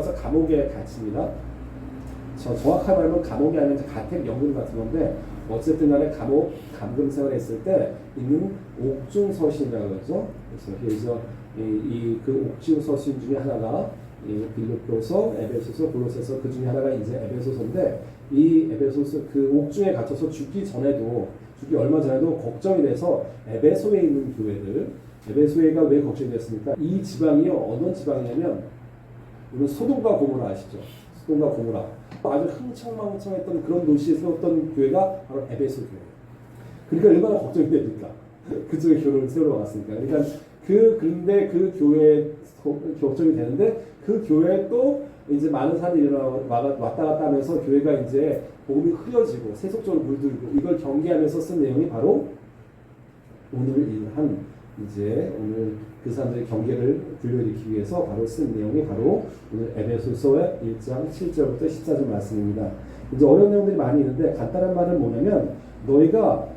따라서 감옥에 갇힙니다. 정확하게 말하면 감옥이 아니라 가택연금 같은 건데 어쨌든 간에 감금 생활했을 때 있는 옥중서신이라고 그러죠. 그래서 그 옥중서신 중에 하나가 빌립보서, 에베소서, 골로새서 그 중에 하나가 이제 에베소서인데 이 에베소서 그 옥중에 갇혀서 죽기 얼마 전에도 걱정이 돼서 에베소에 있는 교회들, 에베소가 왜 걱정이 됐습니까? 이 지방이요 어떤 지방이냐면 우리 소돔과 고모라 아시죠? 소돔과 고모라 아주 흥청망청했던 그런 도시에 세웠던 교회가 바로 에베소 교회예요. 그러니까 얼마나 걱정이 됩니까? 그쪽에 교회를 세우러 왔으니까. 그러니까 그런데 그 교회에 걱정이 되는데 그 교회에 또 이제 많은 사람들이 왔다 갔다 하면서 교회가 이제 복음이 흐려지고 세속적으로 물들고 이걸 경계하면서 쓴 내용이 바로 오늘 그 사람들의 경계를 불러일으키기 위해서 바로 쓴 내용이 바로 오늘 에베소서의 1장 7절부터 14절 말씀입니다. 이제 어려운 내용들이 많이 있는데 간단한 말은 뭐냐면 너희가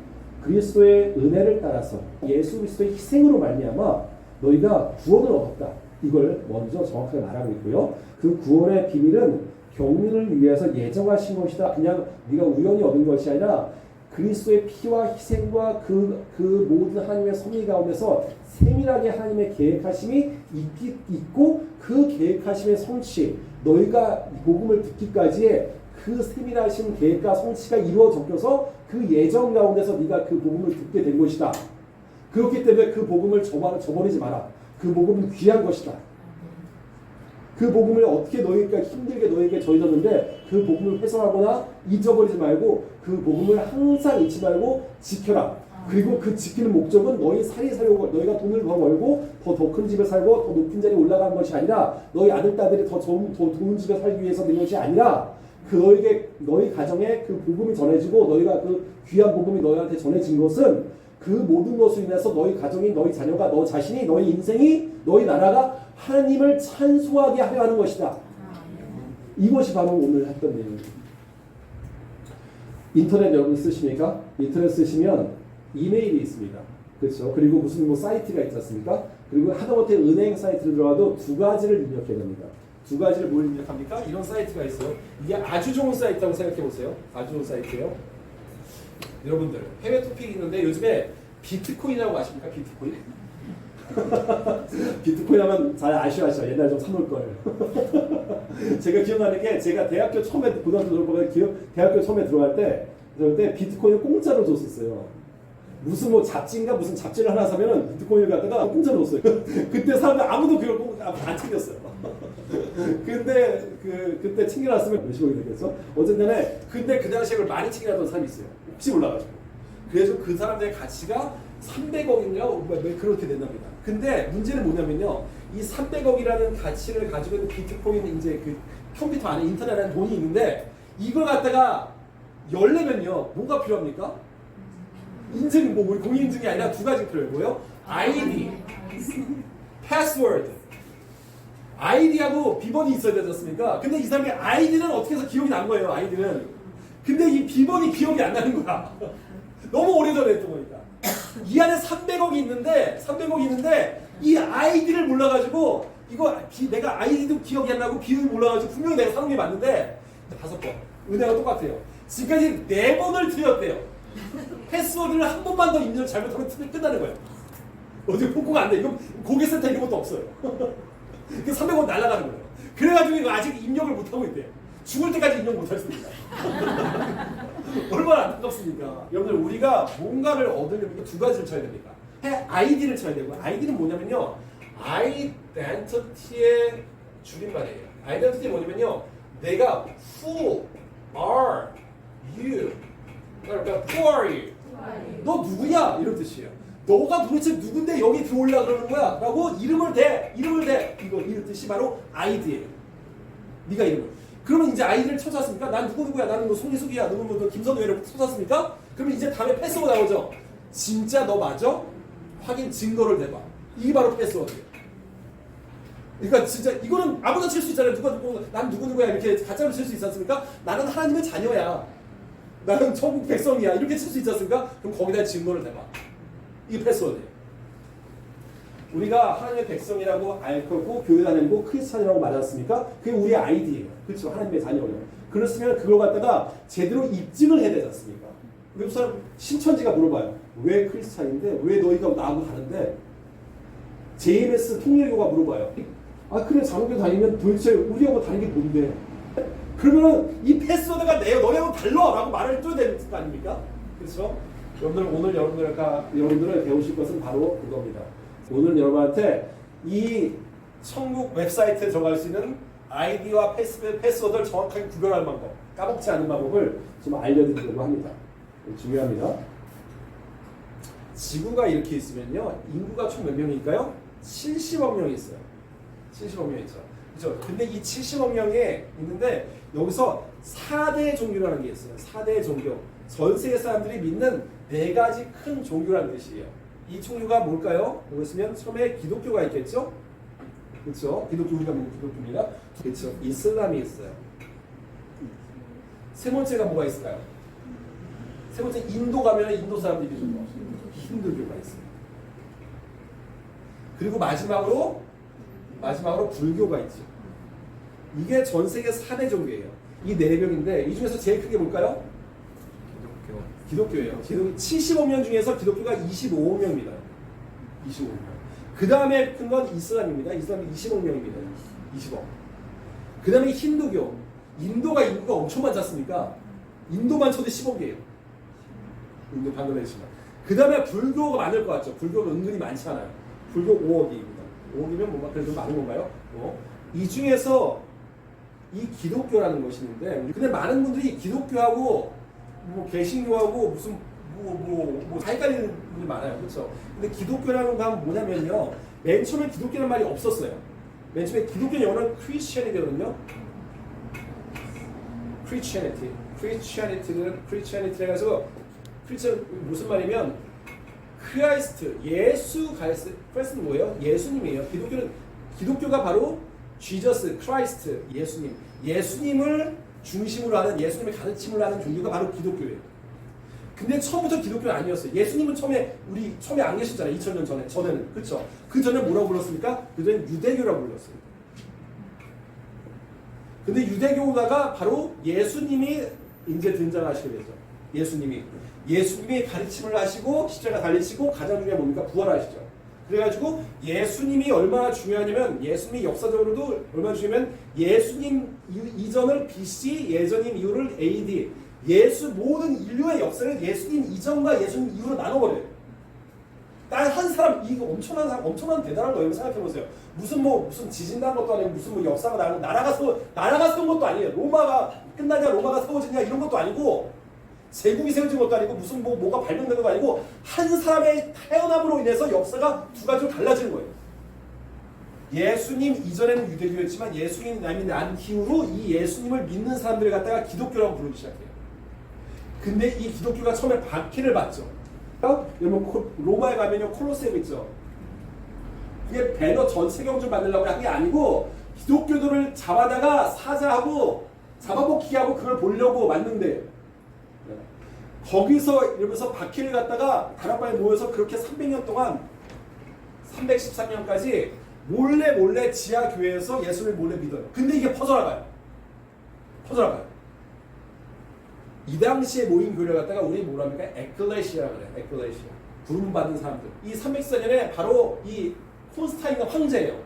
그리스도의 은혜를 따라서 예수 그리스도의 희생으로 말미암아 너희가 구원을 얻었다. 이걸 먼저 정확하게 말하고 있고요. 그 구원의 비밀은 경륜을 위해서 예정하신 것이다. 그냥 네가 우연히 얻은 것이 아니라 그리스도의 피와 희생과 그 모든 하나님의 섭리 가운데서 세밀하게 하나님의 계획하심이 있고 그 계획하심의 성취 너희가 복음을 듣기까지의 그 세밀하신 계획과 성취가 이루어져서 그 예정 가운데서 네가 그 복음을 듣게 된 것이다. 그렇기 때문에 그 복음을 저버리지 마라. 그 복음은 귀한 것이다. 그 복음을 어떻게 너희가 힘들게 너희에게 전해졌는데 그 복음을 훼손하거나 잊어버리지 말고 그 복음을 항상 잊지 말고 지켜라. 그리고 그 지키는 목적은 너희 살이 살려고 너희가 돈을 더 벌고 더 큰 집에 살고 더 높은 자리에 올라가는 것이 아니라 너희 아들 딸들이 더 좋은 집에 살기 위해서 된 것이 아니라 너희 가정에 그 복음이 전해지고 너희가 그 귀한 복음이 너희한테 전해진 것은 그 모든 것으로 인해서 너희 가정이 너희 자녀가 너 자신이 너희 인생이 너희 나라가 하나님을 찬송하게 하려 하는 것이다. 이것이 바로 오늘 했던 내용입니다. 인터넷 여러분 쓰십니까? 인터넷 쓰시면 이메일이 있습니다. 그렇죠? 그리고 무슨 사이트가 있지 않습니까? 그리고 하다못해 은행 사이트를 들어가도 두 가지를 입력해야 됩니다. 두 가지를 뭘 입력합니까? 이런 사이트가 있어요. 이게 아주 좋은 사이트라고 생각해 보세요. 아주 좋은 사이트예요. 여러분들 해외 토픽이 있는데 요즘에 비트코인이라고 아십니까? 비트코인? 비트코인 하면 잘 아시죠? 옛날에 좀 사놓을 거예요. 제가 기억나는 게 제가 대학교 처음에 고등학교 졸업하면 대학교 처음에 들어갈 때 그때 비트코인을 공짜로 줬었어요. 무슨 잡지인가 무슨 잡지를 하나 사면은 비트코인을 갖다가 공짜로 줬어요. 그때 사람들 아무도 그걸 안 챙겼어요. 근데 그때 챙겨놨으면 몇십억이 되겠어? 어쨌든 근데 그 당시에 그걸 많이 챙겨놨던 사람이 있어요. 혹시 몰라가지고. 그래서 그 사람들의 가치가 300억인가 그렇게 된답니다. 근데 문제는 뭐냐면요. 이 300억이라는 가치를 가지고 있는 비트코인 이제 그 컴퓨터 안에 인터넷 안에 돈이 있는데 이걸 갖다가 열려면요. 뭐가 필요합니까? 인증, 우리 공인인증이 아니라 두 가지가 필요해요. 뭐요? 아이디, 패스워드. 아이디하고 비번이 있어야 되지 않습니까? 근데 이 사람의 아이디는 어떻게 해서 기억이 난 거예요, 아이디는. 근데 이 비번이 기억이 안 나는 거야. 너무 오래전에 했던 거니까. 이 안에 300억이 있는데 이 아이디를 몰라가지고 내가 아이디도 기억이 안 나고 비번을 몰라가지고 분명히 내가 사는 게 맞는데 5번. 은혜가 똑같아요. 지금까지 4번을 틀렸대요. 패스워드를 한 번만 더 입력 잘못하면 끝나는 거예요. 어디 복구가 안 돼. 이거 고객센터 이런 것도 없어요. 그 300원 날아가는 거예요. 그래가지고 이거 아직 입력을 못하고 있대요. 죽을 때까지 입력 못할 수 있습니다. 얼마나 안타깝습니까? 여러분들 우리가 뭔가를 얻으려면 두 가지를 쳐야 됩니다. 아이디를 쳐야 되고 아이디는 뭐냐면요. 아이덴티티의 줄임말이에요. 아이덴티티 뭐냐면요. 내가 who are you 그러니까 who are you? 너 누구냐? 이런 뜻이에요. 너가 도대체 누군데 여기 들어올라 그러는 거야? 라고 이름을 대 이거 이런 뜻이 바로 아이디예요. 네가 이름을. 그러면 이제 아이디를 찾았습니까? 난 누구야? 나는 뭐 송희숙이야. 누구 뭐 김선우야라고 찾았습니까? 그러면 이제 다음에 패스워드 나오죠. 진짜 너 맞아? 확인 증거를 대봐. 이게 바로 패스워드예요. 그러니까 진짜 이거는 아무나 칠 수 있잖아요. 난 누구야 이렇게 가짜로 칠 수 있지 않습니까? 나는 하나님의 자녀야. 나는 천국 백성이야. 이렇게 칠 수 있지 않습니까? 그럼 거기다 증거를 대봐. 이게 패스워드예요. 우리가 하나님의 백성이라고 알 거고 교회 다니고 크리스찬이라고 맞았습니까? 그게 우리의 아이디예요. 그렇죠. 하나님의 자녀예요. 그렇으면 그걸 갖다가 제대로 입증을 해야 되지 않습니까? 외국 사람 신천지가 물어봐요. 왜 크리스찬인데 왜 너희가 나하고 다른데? JMS 통일교가 물어봐요. 아 그래 장로교 다니면 도대체 우리하고 다른 게 뭔데? 그러면은 이 패스워드가 너희하고 달라라고 말을 해줘야 되는 거 아닙니까? 그렇죠? 오늘 여러분들을 배우실 것은 바로 그겁니다. 오늘 여러분한테 이 천국 웹사이트에 들어갈 수 있는 아이디와 패스워드를 정확하게 구별할 방법, 까먹지 않는 방법을 좀 알려드리려고 합니다. 중요합니다. 지구가 이렇게 있으면요, 인구가 총 몇 명일까요? 70억 명이 있어요. 70억 명이 있죠. 그렇죠? 근데 이 70억 명에 있는데 여기서 4대 종교라는 게 있어요. 4대 종교. 전 세계 사람들이 믿는 4가지 큰 종교라는 뜻이에요. 이 종교가 뭘까요? 여기 있으면 처음에 기독교가 있겠죠? 그렇죠? 우리가 믿는 기독교입니다. 그렇죠? 이슬람이 있어요. 세 번째가 뭐가 있을까요? 세 번째 인도 가면 인도 사람들이 믿는 거 힌두교가 있어요. 그리고 마지막으로 불교가 있죠. 이게 전 세계 4대 종교예요. 이 4명인데 이 중에서 제일 크게 뭘까요? 기독교예요. 70억 명 중에서 기독교가 25명입니다. 25명. 그 다음에 큰 건 이슬람입니다. 이슬람이 20억 명입니다. 20억. 그 다음에 힌두교. 인도가 인구가 엄청 많지 않습니까? 인도만 쳐도 10억이에요. 인도 방글라데시만. 그 다음에 불교가 많을 것 같죠. 불교가 은근히 많지 않아요. 불교 5억입니다. 5억이면 뭔가 그래도 많은 건가요? 이 중에서 이 기독교라는 것이 있는데, 근데 많은 분들이 기독교하고 개신교하고 무슨 다 헷갈리는 분들이 많아요. 그렇죠? 근데 기독교라는 건 뭐냐면요, 맨 처음에 기독교라는 말이 없었어요. 맨 처음에 기독교 영어는 크리스천이거든요. 크리스천이티 해가지고 크리스천 무슨 말이면 크라이스트, 크라이스트는 뭐예요? 예수님이에요. 기독교가 바로 지저스, 크라이스트, 예수님을 중심으로 하는, 예수님의 가르침을 하는 종교가 바로 기독교예요. 근데 처음부터 기독교는 아니었어요. 예수님은 처음에 안 계셨잖아요. 2000년 전에는. 그렇죠? 그 전에 뭐라고 불렀습니까? 그 전에 유대교라고 불렀어요. 근데 유대교다가 바로 예수님이 이제 등장하시게 되죠. 예수님이 가르침을 하시고 십자가 달리시고 가장 중요한 뭡니까? 부활하시죠. 그래가지고 예수님이 얼마나 중요하냐면, 예수님이 역사적으로도 얼마나 중요하면 예수님 이전을 BC, 예전임 이후를 AD, 모든 인류의 역사를 예수님 이전과 예수님 이후로 나눠버려요. 딱 한 사람, 이거 엄청난 대단한 거예요. 생각해보세요. 무슨 지진 난 것도 아니고, 무슨 역사가 나고, 나라가 세운 것도 아니에요. 로마가 끝나냐, 로마가 세워지냐, 이런 것도 아니고, 제국이 세워진 것도 아니고, 무슨 뭐가 발명된 것도 아니고, 한 사람의 태어남으로 인해서 역사가 두 가지로 달라지는 거예요. 예수님 이전에는 유대교였지만, 예수님이 난 이후로 이 예수님을 믿는 사람들을 갖다가 기독교라고 부르기 시작해요. 근데 이 기독교가 처음에 박해를 받죠. 여러분 로마에 가면요, 콜로세움 있죠. 그게 배너 전 세경주 만들려고 한 게 아니고, 기독교도를 잡아다가 사자하고 잡아먹기 하고 그걸 보려고 만든대요. 거기서 이러면서 박해를 갖다가 다락방에 모여서 그렇게 300년 동안, 313년까지 몰래 지하 교회에서 예수를 몰래 믿어요. 근데 이게 퍼져나가요. 이 당시에 모인 교회를 갖다가 우리 뭐라 합니까? 에클레시아라고 그래요. 에클레시아. 부름받은 사람들. 이 314년에 바로 이 콘스탄틴 황제예요.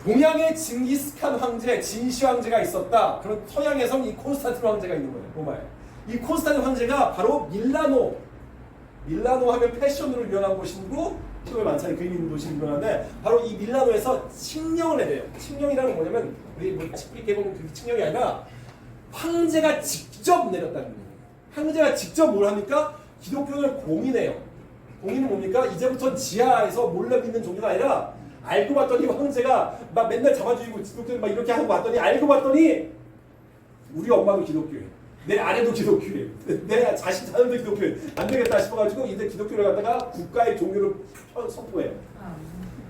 동양의 징기스칸 황제, 진시 황제가 있었다. 그럼 서양에서는 이 콘스탄틴 황제가 있는 거예요. 로마에. 이 콘스탄틴 황제가 바로 밀라노 하면 패션으로 유명한 곳이고, 시골 만찬이 그림 있는 도시로 유명한데, 바로 이 밀라노에서 칙령을 해요. 칙령이라는 건 뭐냐면, 우리 책에 보면 그 칙령이 아니라 황제가 직접 내렸다는 거예요. 황제가 직접 뭘 합니까? 기독교를 공인해요. 공인은 뭡니까? 이제부터 지하에서 몰래 믿는 종교가 아니라, 알고 봤더니 황제가 막 맨날 잡아주고 기독교를 막 이렇게 하고 봤더니, 알고 봤더니 우리 엄마도 기독교예요. 내 아내도 기독교예요. 내 자녀도 기독교예요. 안 되겠다 싶어가지고 이제 기독교를 갖다가 국가의 종교를 선포해요.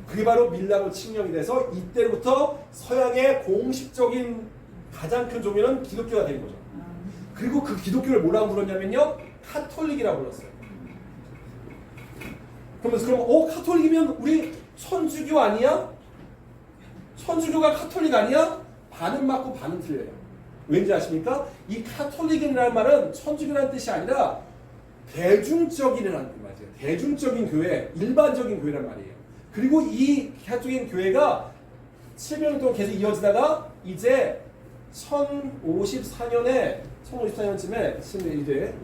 그게 바로 밀라노 칙령이 돼서 이때부터 서양의 공식적인 가장 큰 종교는 기독교가 된 거죠. 그리고 그 기독교를 뭐라고 불렀냐면요, 카톨릭이라고 불렀어요. 그러면서 카톨릭이면 우리 천주교 아니야? 천주교가 카톨릭 아니야? 반은 맞고 반은 틀려요. 왠지 아십니까? 이 카톨릭이라는 말은 천주교라는 뜻이 아니라 대중적인이라는 뜻이에요. 대중적인 교회, 일반적인 교회란 말이에요. 그리고 이 카톨릭 교회가 700년 동안 계속 이어지다가 이제 1054년쯤에 이제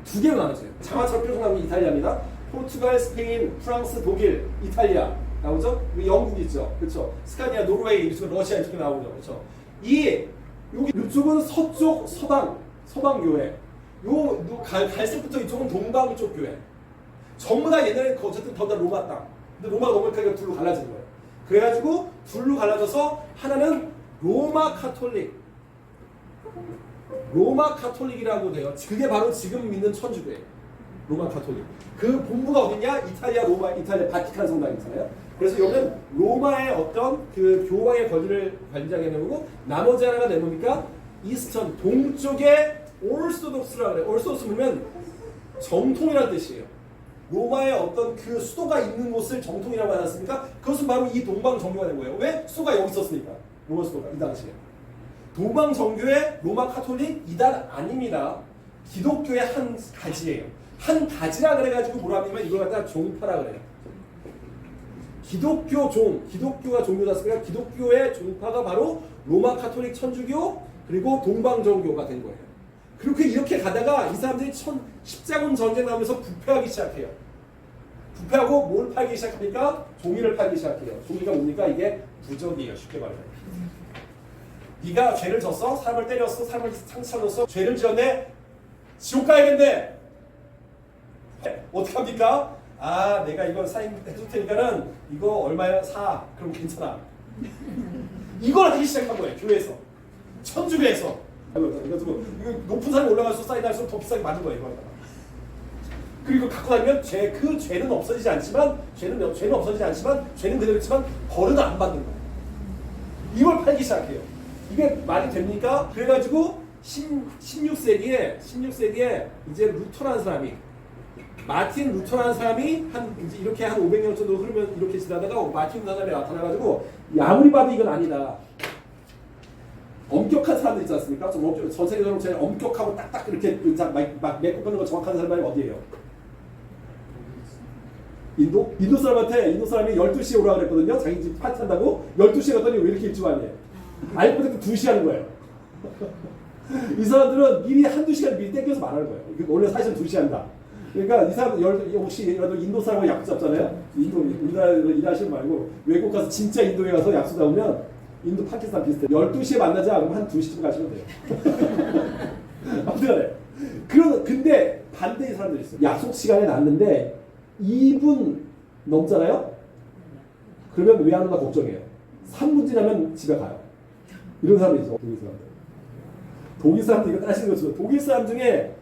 두 개로 나눠져요. 장화철 표준하면 이탈리아입니다. 포르투갈, 스페인, 프랑스, 독일, 이탈리아 나오죠? 영국 있죠, 그렇죠? 스카니아, 노르웨이, 러시아 이렇게 나오죠, 그렇죠? 이쪽은 서쪽, 서방 교회. 갈색부터 이쪽은 동방 쪽 교회. 전부 다 옛날에 어쨌든 다 로마 땅. 근데 로마가 너무 크니까 둘로 갈라진 거예요. 그래가지고 둘로 갈라져서 하나는 로마 카톨릭이라고 돼요. 그게 바로 지금 믿는 천주교예요. 로마 카톨릭. 그 본부가 어디냐? 이탈리아 바티칸 성당 있잖아요. 그래서 여기는 로마의 어떤 그 교황의 권위를 관장해 놓고 나머지 하나가 뭡니까? 이스턴 동쪽의 오르소독스라 그래요. 오르소독스면 정통이라는 뜻이에요. 로마의 어떤 그 수도가 있는 곳을 정통이라고 하지 않습니까? 그것은 바로 이 동방 정교가 된 거예요. 왜? 수도가 여기 있었으니까. 로마 수도가 이 당시에. 동방 정교의 로마 카톨릭 이단 아닙니다. 기독교의 한 가지예요. 한 가지라 그래가지고 뭐라 하냐면 이걸 갖다가 종파라 그래요. 기독교가 종교다. 기독교의 종파가 바로 로마 카톨릭 천주교 그리고 동방 정교가 된 거예요. 그렇게 이렇게 가다가 이 사람들이 십자군 전쟁 나오면서 부패하기 시작해요. 부패하고 뭘 팔기 시작합니까? 종이를 팔기 시작해요. 종이가 뭡니까? 이게 부적이에요. 쉽게 말해서. 네가 죄를 졌어? 사람을 때렸어? 사람을 상처줬어? 죄를 지었네? 지옥 가야겠네? 어떻게 합니까? 아, 내가 이거 사인해줄 테니까는 이거 얼마야? 사. 그럼 괜찮아. 이걸 하기 시작한 거예요. 교회에서. 천주교에서. 그래가지고 높은 산에 올라갈수록 사인할수록 더 비싸게 받는 거예요. 이거다가. 그리고 갖고 다니면 그 죄는 없어지지 않지만 죄는 그대로 있지만 벌은 안 받는 거예요. 이걸 팔기 시작해요. 이게 말이 됩니까? 그래가지고 16세기에 이제 루터라는 사람이 마틴 루터라는 사람이 이제 이렇게 한 500년 정도 흐르면 이렇게 지나다가 마틴 사람이 나타나가지고 아무리 봐도 이건 아니다. 엄격한 사람들 있지 않습니까? 전 세계적으로 제일 엄격하고 딱딱 이렇게 막 메꿔 끊는 거 정확한 사람이 어디예요? 인도 사람이 12시에 오라고 그랬거든요. 자기 집 파티한다고 12시에 갔더니 왜 이렇게 일찍 왔냐? 알고부터 2시에 하는 거예요. 이 사람들은 미리 한두 시간 미리 땡겨서 말하는 거예요. 원래 사실은 2시에 한다. 그러니까 이 사람 혹시 인도 사람하고 약속 잡잖아요. 우리나라에서 일하시는 말고 외국 가서 진짜 인도에 가서 약속 잡으면 인도 파키스탄 비슷해. 12시에 만나자 그러면 한 2시쯤 가시면 돼요. 아무튼 근데 반대의 사람들이 있어요. 약속 시간에 났는데 2분 넘잖아요? 그러면 왜 안 온다 걱정해요. 3분 지나면 집에 가요. 이런 사람이 있죠. 독일 사람들 이거 따시는 거죠. 독일 사람 중에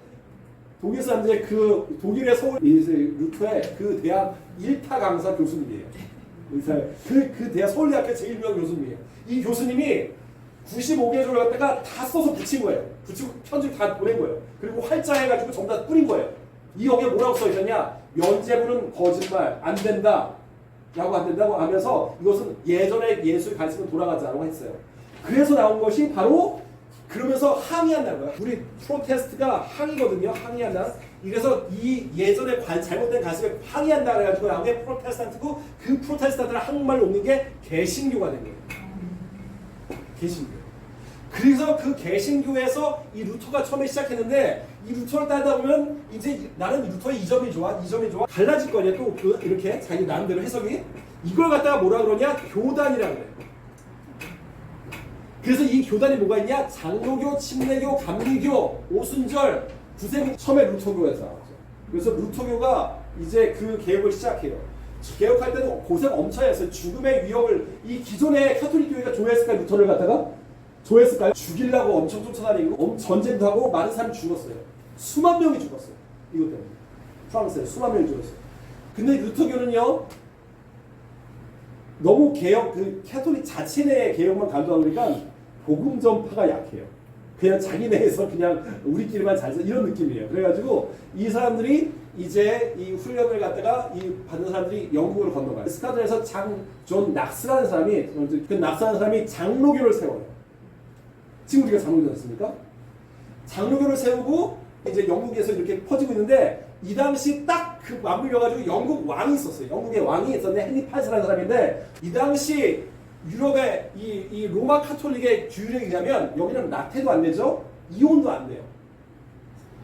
그 독일의 서울 루터의 그 대학 1타 강사 교수님이에요. 그 대학 서울대학교 제일 유명한 교수님이에요. 이 교수님이 95개조를 갖다가 다 써서 붙인 거예요. 붙이고 편집 다 보낸 거예요. 그리고 활자해가지고 전부 다 뿌린 거예요. 이 여기에 뭐라고 써있느냐? 면죄부는 거짓말, 안 된다. 라고 안 된다고 하면서 이것은 예전의 예술 가르침은 돌아가자라고 했어요. 그래서 나온 것이 바로 그러면서 항의한다는 거야. 우리 프로테스트가 항의거든요. 항의한다. 그래서 이 예전에 잘못된 가르침에 항의한다 그래가지고 나온 게 프로테스탄트고 그 프로테스탄트를 한국말로 옮긴 게 개신교가 된 거예요. 개신교. 그래서 그 개신교에서 이 루터가 처음에 시작했는데 이 루터를 따르다 보면 이제 나는 루터의 이 점이 좋아 갈라질 거 아니야. 또 이렇게 자기 나름대로 해석이 이걸 갖다가 뭐라 그러냐? 교단이라고 그래요. 그래서 이 교단이 뭐가 있냐? 장로교, 침례교, 감리교, 오순절, 구세군 처음에 루터교에서 나왔죠. 그래서 루터교가 이제 그 개혁을 시작해요. 개혁할 때는 고생 엄청 했어요. 죽음의 위협을 이 기존의 카톨릭 교회가 조회했을까요? 루터를 갖다가? 조회했을까요? 죽이려고 엄청 쫓아다니고 전쟁도 하고 많은 사람이 죽었어요. 수만 명이 죽었어요. 이것 때문에. 프랑스에 수만 명이 죽었어요. 근데 루터교는요. 너무 개혁, 그 카톨릭 자체 내의 개혁만 가져다 보니까 복음 전파가 약해요. 그냥 자기 내에서 그냥 우리끼리만 잘 사 이런 느낌이에요. 그래가지고 이 사람들이 이제 이 훈련을 갖다가 이 받는 사람들이 영국을 건너가요. 스카드에서 존 낙스라는 사람이 그 낙스라는 사람이 장로교를 세워요. 지금 우리가 장로교 됐습니까? 장로교를 세우고 이제 영국에서 이렇게 퍼지고 있는데 이 당시 딱 그 맞물려가지고 영국 왕이 있었어요. 영국의 왕이 있었는데 헨리 8세라는 사람인데 이 당시 유럽의 이 로마 카톨릭의 규율에 의하면 여기는 낙태도 안 되죠. 이혼도 안 돼요.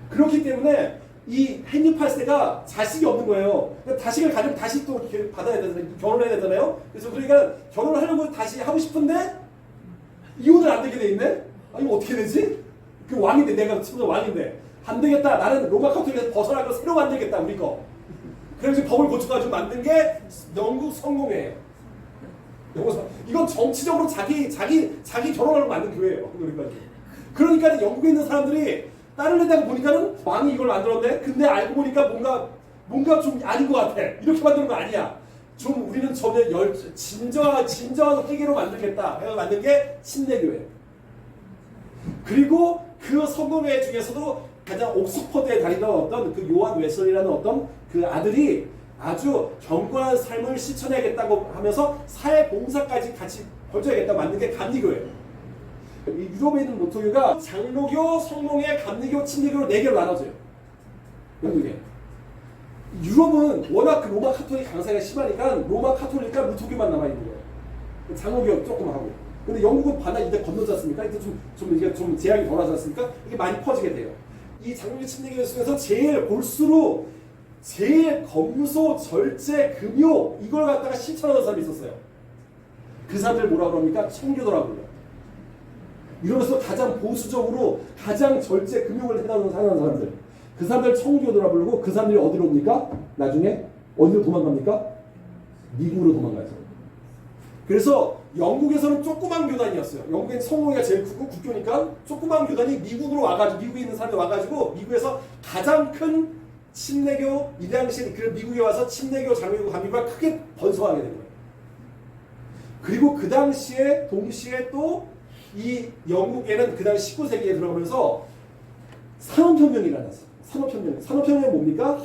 그렇기 때문에 이 헨리 8세가 자식이 없는 거예요. 그러니까 자식을 가지면 다시 또 받아야 되잖아요. 결혼해야 되잖아요. 그래서 그러니까 결혼을 하려고 다시 하고 싶은데 이혼을 안 되게 돼 있네. 아니 이거 어떻게 되지? 그 왕인데 내가 지금 왕인데 안 되겠다. 나는 로마 카톨릭에서 벗어나고 새로 만들겠다 우리 거. 그래서 법을 고쳐가지고 만든 게 영국 성공회예요. 이건 정치적으로 자기 결혼하려고 만든 교회예요. 그러니까 영국에 있는 사람들이 딸을 내다가 보니까는 왕이 이걸 만들었네. 근데 알고 보니까 뭔가 좀 아닌 것 같아. 이렇게 만드는 거 아니야. 좀 우리는 전에 진정한 회계로 만들겠다. 해서 만든 게 침례교회예요. 그리고 그 성공회 중에서도 가장 옥스퍼드에 다니던 어떤 그 요한 웨슬리라는 어떤 그 아들이 아주 경건한 삶을 실천해야겠다고 하면서 사회봉사까지 같이 벌쳐야겠다고 만든 게 감리교회예요. 이 유럽에 있는 노토교가 장로교, 성공회, 감리교, 침례교로 4개로 나눠져요. 영국에. 유럽은 워낙 그 로마 카톨릭 강세가 심하니까 로마 카톨릭과 루터교만 남아있는 거예요. 장로교 조금 하고. 근데 영국은 바다 이제 건너지 않습니까? 이제 이게 좀 제약이 덜하지 않습니까? 이게 많이 퍼지게 돼요. 이 장로교 침례교 중에서 제일 골수로 제일 검소, 절제, 금요 이걸 갖다가 실천하는 사람이 있었어요. 그 사람들 뭐라 그럽니까? 청교도라고 그래요. 이러면서 가장 보수적으로 가장 절제, 금요를 해나가는 사람들. 그 사람들 청교도라 부르고 그 사람들이 어디로 옵니까? 나중에 어디로 도망갑니까? 미국으로 도망가죠. 그래서 영국에서는 조그만 교단이었어요. 영국엔 성공회가 제일 크고 국교니까 조그만 교단이 미국으로 와가지고 미국에 있는 사람이 와가지고 미국에서 가장 큰 침례교 이 당시 그 미국에 와서 침례교, 장로교, 감리교가 크게 번성하게 된 거예요. 그리고 그 당시에 동시에 또 이 영국에는 그 당시 19세기에 들어가면서 산업혁명이 일어났어요. 산업혁명이 뭡니까?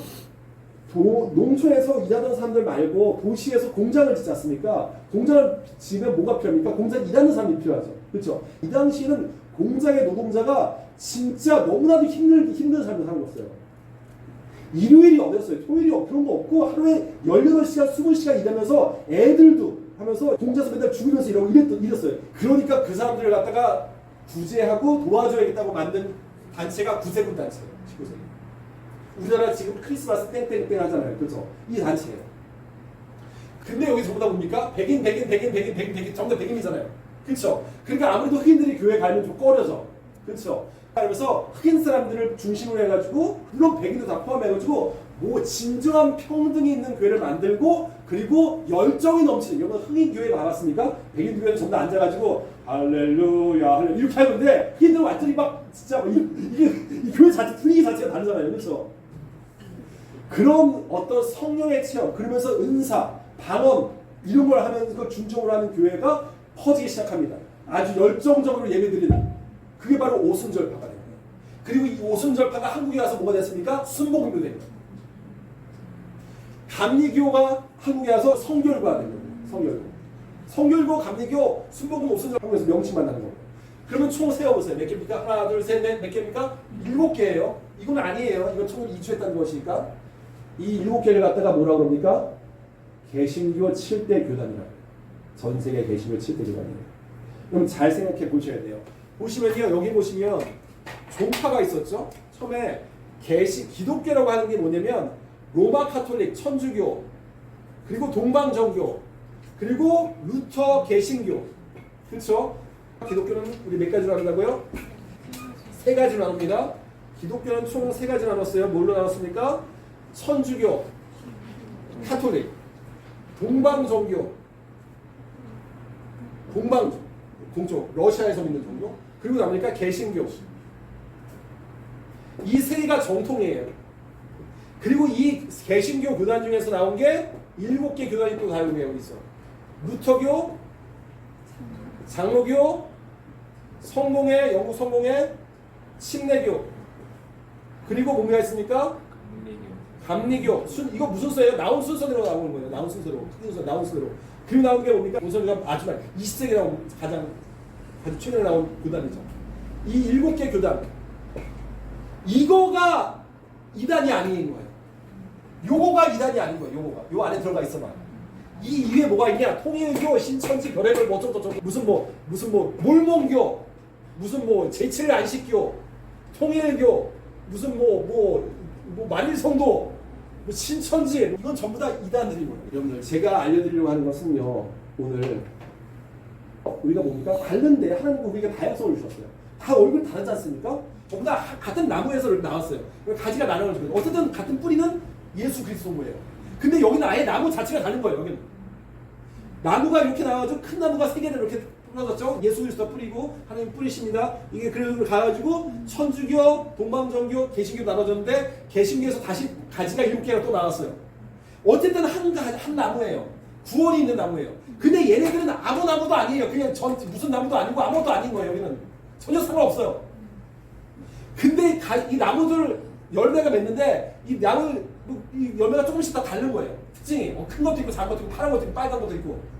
농촌에서 일하던 사람들 말고 도시에서 공장을 짓지 않습니까? 공장을 지으면 뭐가 필요합니까? 공장에 일하는 사람이 필요하죠. 그렇죠? 이 당시에는 공장의 노동자가 진짜 너무나도 힘든 삶을 사는 거였어요. 일요일이 어땠어요? 토요일이 그런 거 없고 하루에 18시간, 20시간 일하면서 애들도 하면서 공장에서 맨날 죽으면서 이랬어요. 그러니까 그 사람들을 갖다가 구제하고 도와줘야겠다고 만든 단체가 구세군 단체예요. 19세기. 우리나라 지금 크리스마스 땡땡땡 하잖아요. 그렇죠? 이 단체예요. 근데 여기 전부 다 뭡니까? 백인 전부 다 백인이잖아요. 그렇죠? 그러니까 아무래도 흑인들이 교회 가면 좀 꺼려져. 그렇죠? 그래서 흑인 사람들을 중심으로 해가지고 물론 백인도 다 포함해가지고 뭐 진정한 평등이 있는 교회를 만들고 그리고 열정이 넘치는 여러분 흑인 교회 가봤습니까? 백인 교회는 전부 다 앉아가지고 할렐루야 할렐루야 이렇게 하는데 흑인들은 완전히 막 진짜 이 교회 자체 분위기 자체가 다르잖아요. 그렇죠? 그런 어떤 성령의 체험 그러면서 은사, 방언 이런 걸 하면서 그걸 중점으로 하는 교회가 퍼지기 시작합니다. 아주 열정적으로 예배드리는 그게 바로 오순절파가 됩니다. 그리고 이 오순절파가 한국에 와서 뭐가 됐습니까? 순복음도 됩니다. 감리교가 한국에 와서 성결교가 됩니다. 성결교, 감리교, 순복음, 오순절 한국에서 명칭만 나는 겁니다. 그러면 총 세어보세요. 몇 개입니까? 하나, 둘, 셋, 넷, 몇 개입니까? 7개예요. 이건 아니에요. 이건 총을 이주했다는 것이니까. 이 7개를 갖다가 뭐라고 그럽니까? 개신교 7대 교단이라고. 전 세계 개신교 7대 교단이에요. 그럼 잘 생각해 보셔야 돼요. 보시면요. 여기 보시면 종파가 있었죠. 처음에 기독교라고 하는 게 뭐냐면 로마 카톨릭, 천주교, 그리고 동방정교, 그리고 루터 개신교. 그렇죠? 기독교는 우리 몇 가지로 나눈다고요? 3가지로 나눕니다. 기독교는 총 3가지로 나눴어요. 뭘로 나눴습니까? 천주교, 카톨릭, 동방종교, 동쪽, 러시아에서 믿는 종교, 그리고 나오니까 개신교. 이 3개가 정통이에요. 그리고 이 개신교 교단 중에서 나온 게 7개 교단이 또 다른 게 여기 있어. 루터교, 장로교, 성공회, 영국 성공회, 침례교. 그리고 뭐가 있습니까? 감리교 이거 무슨 순서예요? 나온 순서대로 나오는 거예요. 나온 순서로 큰 순서 나온 순서로. 그리고 나온 게 뭡니까? 우선가 마지막 20세기에 나온 가장 최근에 나온 교단이죠. 이 7개 교단 이거가 이단이 아닌 거예요. 요거가 이단이 아닌 거예요. 요거가 요 안에 들어가 있어 봐. 이 이후에 뭐가 있냐? 통일교, 신천지, 별의별 뭐 어쩌고 무슨 뭐 몰몬교, 무슨 뭐 제7 안식교, 통일교, 무슨 뭐 만일성도, 뭐 신천지 이건 전부 다 이단들이고요. 여러분들 제가 알려드리려고 하는 것은요. 오늘 우리가 뭡니까? 다른데 하나님은 우리에게 다양성을 주셨어요. 다 얼굴 다르지 않습니까? 전부 다 같은 나무에서 나왔어요. 가지가 나눠가지고 어쨌든 같은 뿌리는 예수 그리스도예요. 근데 여기는 아예 나무 자체가 다른 거예요. 여기는 나무가 이렇게 나와가지고 큰 나무가 3개를 이렇게 뿌려졌죠. 예수 그리스도 뿌리고 하나님 뿌리십니다. 이게 그래서 가가지고 천주교, 동방정교, 개신교 나눠졌는데 개신교에서 다시 가지가 7개가 또 나왔어요. 어쨌든 한 나무예요. 구원이 있는 나무예요. 근데 얘네들은 아무 나무도 아니에요. 그냥 무슨 나무도 아니고 아무것도 아닌 거예요. 여기는 전혀 상관없어요. 근데 이 나무들 열매가 맺는데 이 열매가 조금씩 다 다른 거예요. 특징이 큰 것도 있고 작은 것도 있고 파란 것도 있고 빨간 것도 있고.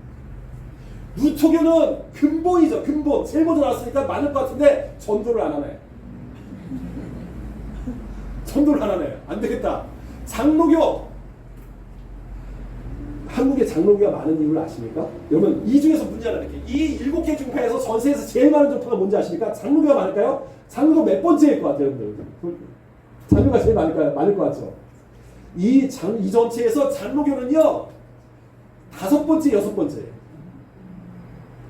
루터교는 근본이죠. 근본. 제일 먼저 나왔으니까 많을 것 같은데 전도를 안 하네. 전도를 안 하네. 안 되겠다. 장로교. 한국에 장로교가 많은 이유를 아십니까? 여러분 이 중에서 문제 하나 이렇게 이 7개 종파에서 전 세계에서 제일 많은 종파가 뭔지 아십니까? 장로교가 많을까요? 장로교 몇 번째일 것 같아요, 여러분들? 장로가 제일 많을 것 같죠? 이 전체에서 장로교는요 5번째, 6번째예요.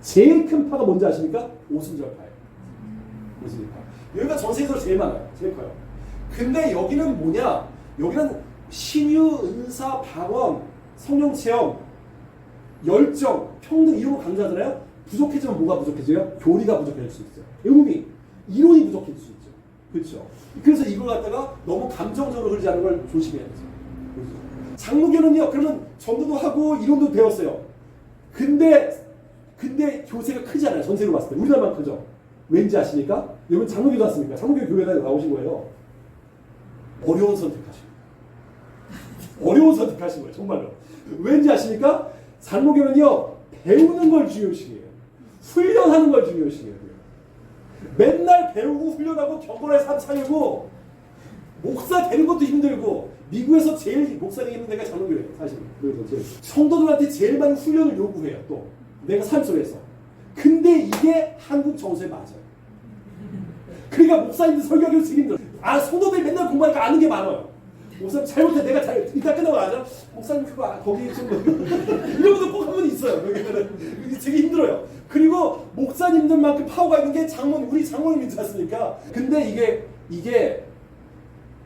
제일 큰 파가 뭔지 아십니까? 오순절파예요. 오순절파. 여기가 전 세계에서 제일 많아요. 제일 커요. 근데 여기는 뭐냐? 여기는 신유, 은사, 방언, 성령 체험, 열정, 평등 이런 거 강조하잖아요. 부족해지면 뭐가 부족해져요? 교리가 부족해질 수 있어요. 의미, 이론이 부족해질 수 있죠. 그렇죠. 그래서 이걸 갖다가 너무 감정적으로 흐르지 않는 걸 조심해야 되죠. 장로교는요. 그러면 전도도 하고 이론도 배웠어요. 근데 교세가 크지 않아요. 전세로 봤을 때 우리나라만 크죠. 왠지 아십니까? 여러분 장로교도 왔습니까? 장로교 교회에 나오신 거예요. 어려운 선택하신 거예요. 어려운 선택하신 거예요. 정말로. 왠지 아십니까? 장로교는요 배우는 걸 중요시해요. 훈련하는 걸 중요시해요. 맨날 배우고 훈련하고 경건의 삶 살고 목사 되는 것도 힘들고 미국에서 제일 목사 되기 힘든 데가 장로교예요. 사실 그래서 성도들한테 제일 많은 훈련을 요구해요. 또 내가 삶 속에서. 근데 이게 한국 정서에 맞아요. 그러니까 목사님들 설교하기도 되게 힘들어요. 성도들이 맨날 공부하니까 아는 게 많아요. 목사님 잘못해 내가 이따 끝나고 나죠. 목사님 그거 거기 좀 이런 것도 꼭 한 번 있어요. 여기는 되게 힘들어요. 그리고 목사님들만큼 파워가 있는 게 우리 장모님 있지 않습니까? 근데 이게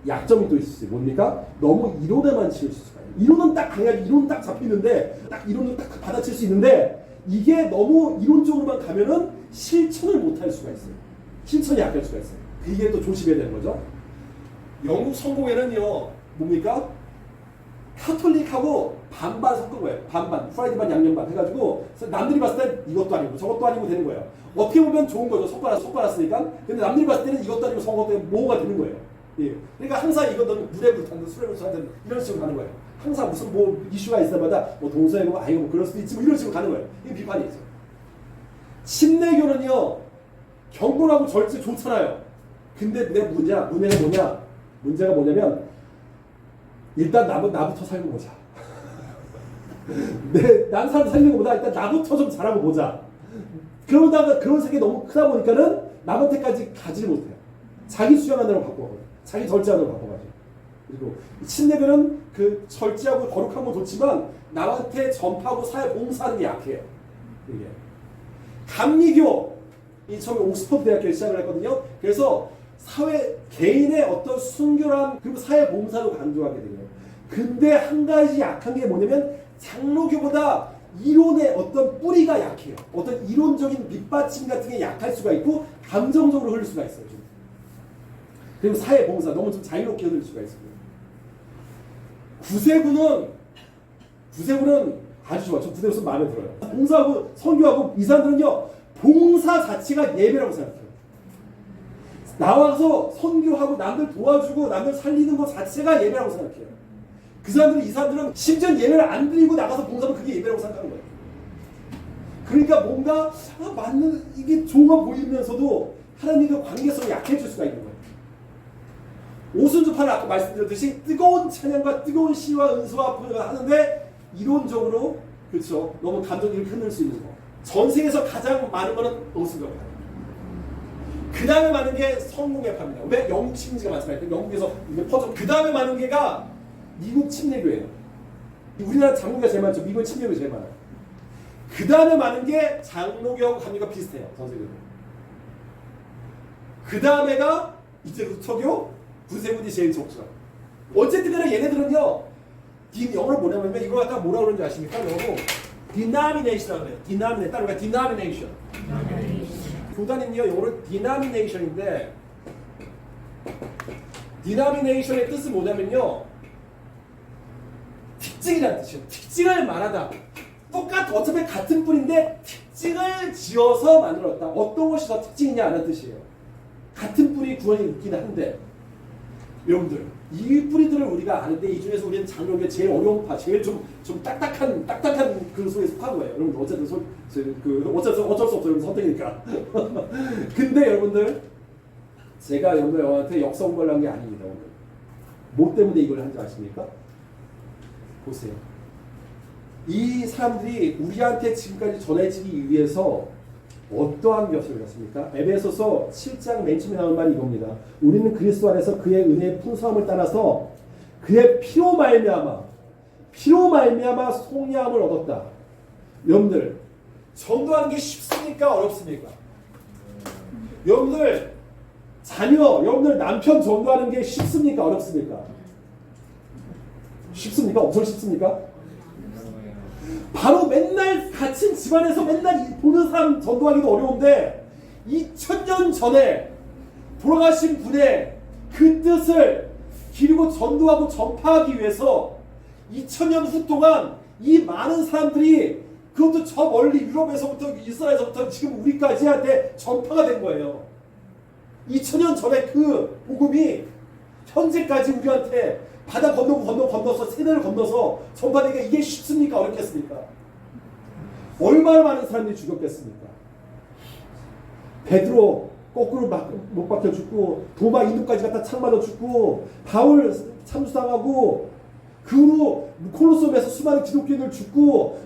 약점이 또 있어요. 뭡니까? 너무 이론에만 치울 수가 있어요. 이론은 딱 강하게 이론은 딱 잡히는데 딱 이론은 딱 받아칠 수 있는데 이게 너무 이론적으로만 가면은 실천을 못할 수가 있어요. 실천이 약할 수가 있어요. 이게 또 조심해야 되는 거죠. 영국 성공회는요 뭡니까? 카톨릭하고 반반 섞은 거예요. 반반, 프라이드 반, 양념 반 해가지고 남들이 봤을 땐 이것도 아니고 저것도 아니고 되는 거예요. 어떻게 보면 좋은 거죠. 섞어놨으니까. 근데 남들이 봤을 때는 이것도 아니고 저것도 아니고 뭐가 되는 거예요. 예. 그러니까 항상 이거는 물에 불탔든 술에 불탔든 이런 식으로 가는 거예요. 항상 무슨 뭐 이슈가 있을 때마다 뭐 동서이고 아이고 뭐 그럴 수도 있지 뭐 이런 식으로 가는 거예요. 이게 비판이 있어요. 침례교는요 경건하고 절제 좋잖아요. 근데 내 문제가 뭐냐면 일단 나부터 살고 보자. 난 사람 살리는 것보다 일단 나부터 좀 잘하고 보자. 그러다가 그런 생각이 너무 크다 보니까는 남한테까지 가지를 못해요. 자기 수양하느라고 바꿔가지고 자기 절제하느라고 바꿔가지고. 그리고 침례교는 그 절제하고 거룩한 건 좋지만 남한테 전파하고 사회 봉사하는 게 약해요. 이게 감리교 이 처음에 옥스퍼드 대학교에 시작을 했거든요. 그래서 개인의 어떤 순결함 그리고 사회 봉사도 강조하게 돼요. 근데 한 가지 약한 게 뭐냐면 장로교보다 이론의 어떤 뿌리가 약해요. 어떤 이론적인 밑받침 같은 게 약할 수가 있고 감정적으로 흐를 수가 있어요. 좀. 그리고 사회 봉사 너무 좀 자유롭게 흐를 수가 있어요. 구세군은 아주 좋아. 저 구세군 마음에 들어요. 봉사하고 선교하고 이 사람들은요 봉사 자체가 예배라고 생각해요. 나와서 선교하고 남들 도와주고 남들 살리는 것 자체가 예배라고 생각해요. 그 사람들은 이 사람들은 심지어 예배를 안 드리고 나가서 봉사하면 그게 예배라고 생각하는 거예요. 그러니까 뭔가 맞는 이게 좋아 보이면서도 하나님과 관계성이 약해질 수가 있는 거예요. 오순절파는 아까 말씀드렸듯이 뜨거운 찬양과 뜨거운 시와 은수와 포효가 하는데 이론적으로 그렇죠. 너무 감정을 흔들 수 있는 거. 전생에서 가장 많은 거는 오순절파. 그 다음에 많은 게 성공회파입니다. 왜? 영국 식민지가 많잖아요. 영국에서 이게 퍼져. 그 다음에 많은 게가 미국 침례교예요. 우리나라 장로교가 제일 많죠. 미국은 침례교가 제일 많아요. 그 다음에 많은 게 장로교하고 감리교가 비슷해요. 전세교는. 그 다음에가 이제 루터교, 구세군이 제일 적죠. 어쨌든 간에 얘네들은요. 영어로 뭐냐면 이걸 갖다 뭐라 그러는지 아십니까? 영어로 denomination이라고 해요. denominate. 따로 denomination. 교단은요. 영어로 denomination인데 denomination의 뜻은 뭐냐면요. 특징이라는 뜻이에요. 특징을 말하다. 어차피 같은 뿌리인데 특징을 지어서 만들었다. 어떤 것이 더 특징이냐 하는 뜻이에요. 같은 뿌리 구원이 있긴 한데 여러분들 이 뿌리들을 우리가 아는데 이 중에서 우리는 장로교의 제일 어려운 파, 제일 좀 딱딱한 그 속에 속한 거예요. 여러분 어쨌든 어쩔 수 없어요. 선택이니까. 근데 여러분들 제가 여러분들한테 역사 공부를 한 게 아닙니다. 오늘. 뭐 때문에 이걸 한지 아십니까? 보세요. 이 사람들이 우리한테 지금까지 전해지기 위해서 어떠한 것을 했습니까? 에베소서 7장 맨 처음에 나온 말이 이겁니다. 우리는 그리스도 안에서 그의 은혜의 풍성함을 따라서 그의 피로 말미암아 속량함을 얻었다. 여러분들 전도하는 게 쉽습니까? 어렵습니까? 여러분들 자녀, 여러분들 남편 전도하는 게 쉽습니까? 어렵습니까? 쉽습니까? 엄청 쉽습니까? 바로 맨날 갇힌 집안에서 맨날 보는 사람 전도하기도 어려운데 2000년 전에 돌아가신 분의 그 뜻을 기르고 전도하고 전파하기 위해서 2000년 후 동안 이 많은 사람들이 그것도 저 멀리 유럽에서부터 이스라엘에서부터 지금 우리까지한테 전파가 된 거예요. 2000년 전에 그 복음이 현재까지 우리한테 바다 건너서 세대를 건너서 전파되기가 이게 쉽습니까? 어렵겠습니까? 얼마나 많은 사람들이 죽었겠습니까? 베드로 거꾸로 못 박혀 죽고 도마 인두까지 갖다 창 맞아 죽고 바울 참수당하고 그 후로 콜로세움에서 수많은 기독교인들 죽고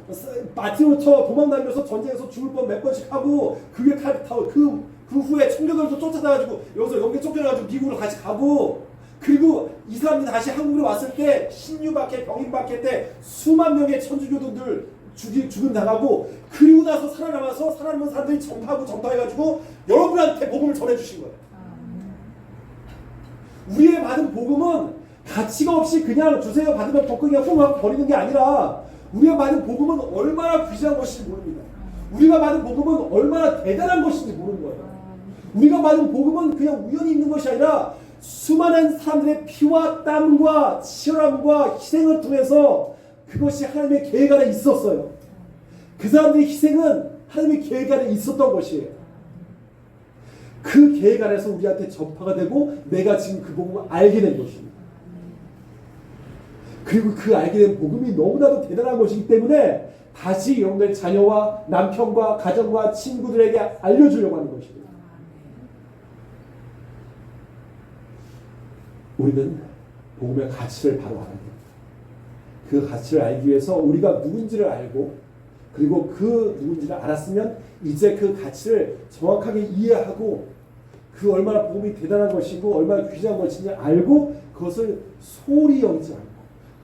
마틴 루터 도망다니면서 전쟁에서 죽을 뻔 몇 번씩 하고 그 후에 청교도들도 쫓아다가지고 여기서 연계 쫓겨나가지고 미국으로 같이 가고 그리고 이 사람들이 다시 한국으로 왔을 때 신유박해 병인박해 때 수만 명의 천주교도들 죽임 당하고 그리고 나서 살아남은 사람들이 전파해가지고 여러분한테 복음을 전해주신 거예요. 우리의 받은 복음은 가치가 없이 그냥 주세요 받으면 더 그냥 뽕하고 버리는 게 아니라 우리가 받은 복음은 얼마나 귀중한 것인지 모릅니다. 우리가 받은 복음은 얼마나 대단한 것인지 모르는 거예요. 우리가 받은 복음은 그냥 우연히 있는 것이 아니라 수많은 사람들의 피와 땀과 치열함과 희생을 통해서 그것이 하나님의 계획 안에 있었어요. 그 사람들의 희생은 하나님의 계획 안에 있었던 것이에요. 그 계획 안에서 우리한테 전파가 되고 내가 지금 그 복음을 알게 된 것입니다. 그리고 그 알게 된 복음이 너무나도 대단한 것이기 때문에 다시 여러분들의 자녀와 남편과 가정과 친구들에게 알려주려고 하는 것입니다. 우리는 복음의 가치를 바로 알아야 돼요. 그 가치를 알기 위해서 우리가 누군지를 알고 그리고 그 누군지를 알았으면 이제 그 가치를 정확하게 이해하고 그 얼마나 복음이 대단한 것이고 얼마나 귀중한 것인지 알고 그것을 소홀히 여기지 않고